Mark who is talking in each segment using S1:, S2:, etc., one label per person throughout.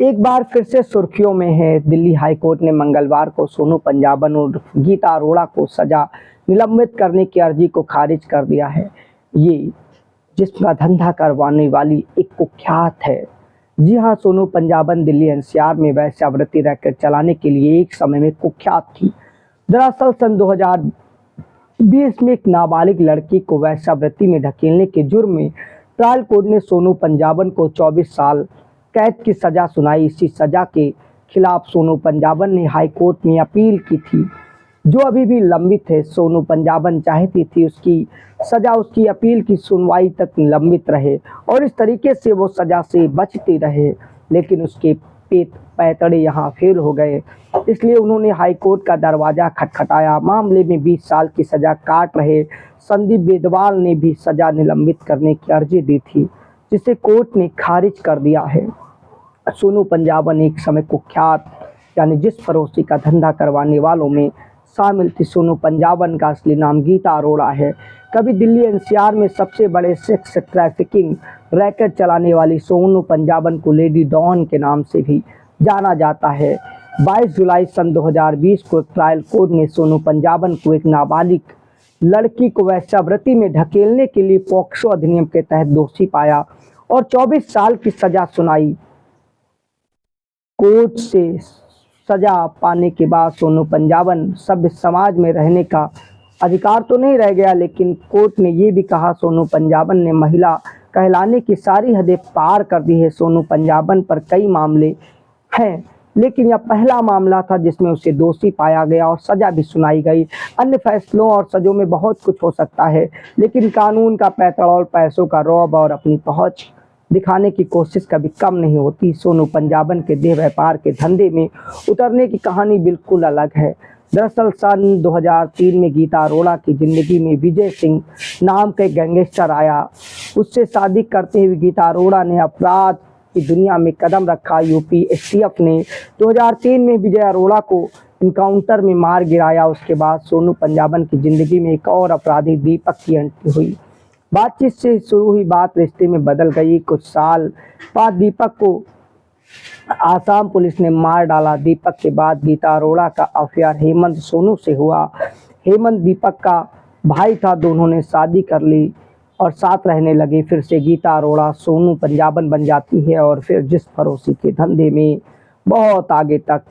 S1: एक बार फिर से सुर्खियों में है। दिल्ली हाई कोर्ट ने मंगलवार को सोनू पंजाबन और गीता अरोड़ा को सजा निलंबित करने की अर्जी को खारिज कर दिया है। ये जिसका धंधा करवाने वाली एक कुख्यात है। जी हाँ, सोनू पंजाबन दिल्ली एनसीआर में वेश्यावृत्ति रैकेट चलाने के लिए एक समय में कुख्यात थी। दरअसल सन 2020 में एक नाबालिग लड़की को वेश्यावृत्ति में ढकेलने के जुर्म में ट्रायल कोर्ट ने सोनू पंजाबन को 24 साल कैद की सजा सुनाई। इसी सजा के खिलाफ सोनू पंजाबन ने हाई कोर्ट में अपील की थी, जो अभी भी लंबित है। सोनू पंजाबन चाहती थी उसकी सजा उसकी अपील की सुनवाई तक लंबित रहे और इस तरीके से वो सजा से बचती रहे, लेकिन उसके पेट पैतड़े यहाँ फेल हो गए। इसलिए उन्होंने हाई कोर्ट का दरवाजा खटखटाया। मामले में 20 साल की सजा काट रहे संदीप बेदवाल ने भी सजा निलंबित करने की अर्जी दी थी, जिसे कोर्ट ने खारिज कर दिया है। सोनू पंजाबन एक समय कुख्यात यानी जिस फरोशी का धंधा करवाने वालों में शामिल थी। सोनू पंजाबन का असली नाम गीता अरोड़ा है। कभी दिल्ली एनसीआर में सबसे बड़े सेक्स ट्रैफिकिंग रैकेट चलाने वाली सोनू पंजाबन को लेडी डॉन के नाम से भी जाना जाता है। 22 जुलाई सन 2020 को एक ट्रायल कोर्ट ने सोनू पंजाबन को एक नाबालिग लड़की को वेश्यावृत्ति में ढकेलने के लिए पॉक्सो अधिनियम के तहत दोषी पाया और 24 साल की सजा सुनाई। कोर्ट से सजा पाने के बाद सोनू पंजाबन सभ्य समाज में रहने का अधिकार तो नहीं रह गया, लेकिन कोर्ट ने ये भी कहा सोनू पंजाबन ने महिला कहलाने की सारी हदें पार कर दी है। सोनू पंजाबन पर कई मामले हैं, लेकिन यह पहला मामला था जिसमें उसे दोषी पाया गया और सजा भी सुनाई गई। अन्य फैसलों और सजों में बहुत कुछ हो सकता है, लेकिन कानून का पैतरौल, पैसों का रौब और अपनी पहुंच दिखाने की कोशिश कभी कम नहीं होती। सोनू पंजाबन के देह व्यापार के धंधे में उतरने की कहानी बिल्कुल अलग है। दरअसल सन 2003 में गीता अरोड़ा की जिंदगी में विजय सिंह नाम का एक गैंगस्टर आया। उससे शादी करते हुए गीता अरोड़ा ने अपराध की दुनिया में कदम रखा। यूपी एसटीएफ ने 2003 में विजय अरोड़ा को इनकाउंटर में मार गिराया। उसके बाद सोनू पंजाबन की जिंदगी में एक और अपराधी दीपक की एंट्री हुई। बातचीत से शुरू हुई बात रिश्ते में बदल गई। कुछ साल बाद दीपक को आसाम पुलिस ने मार डाला। दीपक के बाद गीता अरोड़ा का अफेयर हेमंत सोनू से हुआ। हेमंत दीपक का भाई था। दोनों ने शादी कर ली और साथ रहने लगे। फिर से गीता अरोड़ा सोनू पंजाबन बन जाती है और फिर जिस फरोशी के धंधे में बहुत आगे तक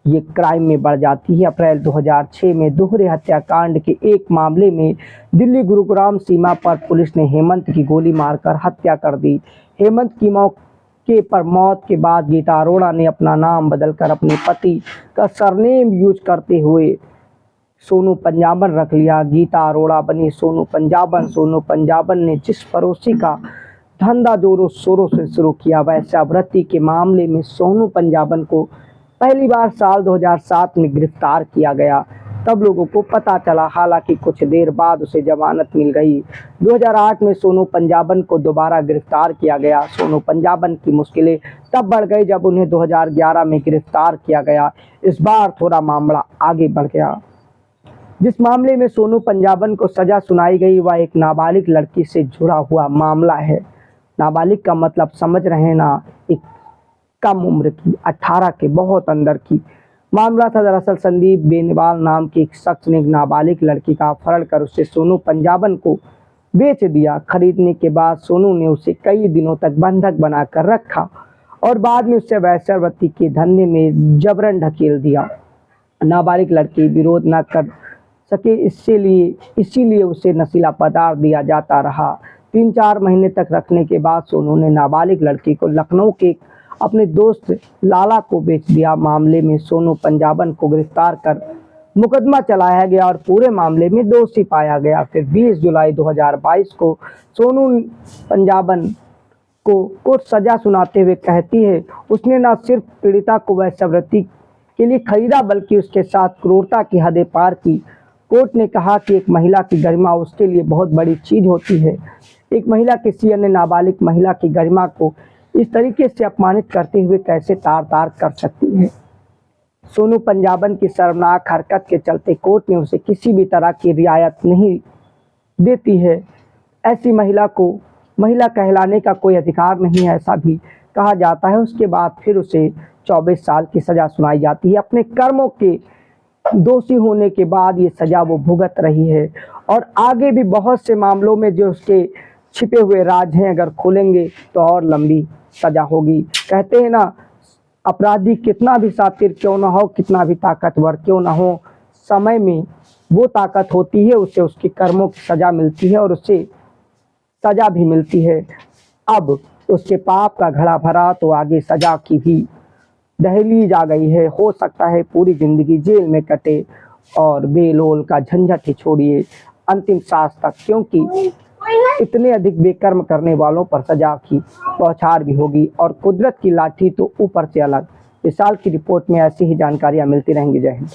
S1: ये क्राइम में बढ़ जाती है। अप्रैल 2006 में दोहरे हत्याकांड के एक मामले में दिल्ली गुरुग्राम सीमा पर पुलिस ने हेमंत की गोली मारकर हत्या कर दी। हेमंत की मौके पर मौत के बाद गीता अरोड़ा ने अपना नाम बदलकर अपने पति का सरनेम यूज करते हुए सोनू पंजाबन रख लिया। गीता अरोड़ा बनी सोनू पंजाबन। सोनू पंजाबन ने जिस फरोशी का धंधा जोरों शोरों से शुरू किया, वेश्यावृत्ति के मामले में सोनू पंजाबन को पहली बार साल 2007 में गिरफ्तार किया गया। तब लोगों को पता चला, हालांकि कुछ देर बाद उसे जमानत मिल गई। 2008 में सोनू पंजाबन को दोबारा गिरफ्तार किया गया। सोनू पंजाबन की मुश्किलें तब बढ़ गई जब उन्हें 2011 में गिरफ्तार किया गया। इस बार थोड़ा मामला आगे बढ़ गया। जिस मामले में सोनू पंजाबन को सजा सुनाई गई वह एक नाबालिग लड़की से जुड़ा हुआ मामला है। नाबालिग का मतलब समझ रहे हैं ना, एक कम उम्र की, 18 के बहुत अंदर की मामला था। दरअसल संदीप बेनीवाल नाम के एक शख्स ने एक नाबालिग लड़की का अपहरण कर उसे सोनू पंजाबन को बेच दिया। खरीदने के बाद सोनू ने उसे कई दिनों तक बंधक बनाकर रखा और बाद में उसे वेश्यावृत्ति के धंधे में जबरन ढकेल दिया। नाबालिग लड़की विरोध न कर सके, इसीलिए उसे नशीला पदार्थ दिया जाता रहा। 3-4 महीने तक रखने के बाद सोनू ने नाबालिग लड़की को लखनऊ के अपने दोस्त लाला को बेच दिया। मामले में सोनू पंजाबन को गिरफ्तार कर मुकदमा चलाया गया और पूरे मामले में दोषी पाया गया। फिर 20 जुलाई 2022 को सोनू पंजाबन को कोर्ट सजा सुनाते हुए कहती है उसने न सिर्फ पीड़िता को वेश्यावृत्ति के लिए खरीदा बल्कि उसके साथ क्रूरता की हदें पार की। कोर्ट ने कहा कि एक महिला की गरिमा उसके लिए बहुत बड़ी चीज होती है। एक महिला किसी अन्य नाबालिग महिला की गरिमा को इस तरीके से अपमानित करते हुए कैसे तार-तार कर सकती है। सोनू पंजाबन की शर्मनाक हरकत के चलते कोर्ट ने उसे किसी भी तरह की रियायत नहीं देती है। ऐसी महिला को महिला कहलाने का कोई अधिकार नहीं है, ऐसा भी कहा जाता है, उसके बाद फिर उसे 24 साल की सज़ा सुनाई जाती है। अपने कर्मों के दोषी होने के बाद ये सज़ा वो भुगत रही है और आगे भी बहुत से मामलों में जो उसके छिपे हुए राज हैं अगर खोलेंगे तो और लंबी सज़ा होगी। कहते हैं ना, अपराधी कितना भी शातिर क्यों ना हो, कितना भी ताकतवर क्यों ना हो, समय में वो ताकत होती है, उसे उसके कर्मों की सज़ा मिलती है और उसे सज़ा भी मिलती है। अब उसके पाप का घड़ा भरा तो आगे सज़ा की भी दहलीज आ गई है। हो सकता है पूरी ज़िंदगी जेल में कटे और बेलोल का झंझट ही छोड़िए अंतिम सांस तक, क्योंकि इतने अधिक बेकर्म करने वालों पर सज़ा की बौछार भी होगी। और कुदरत की लाठी तो ऊपर से अलग। विशाल की रिपोर्ट में ऐसी ही जानकारियाँ मिलती रहेंगी। जय हिंद।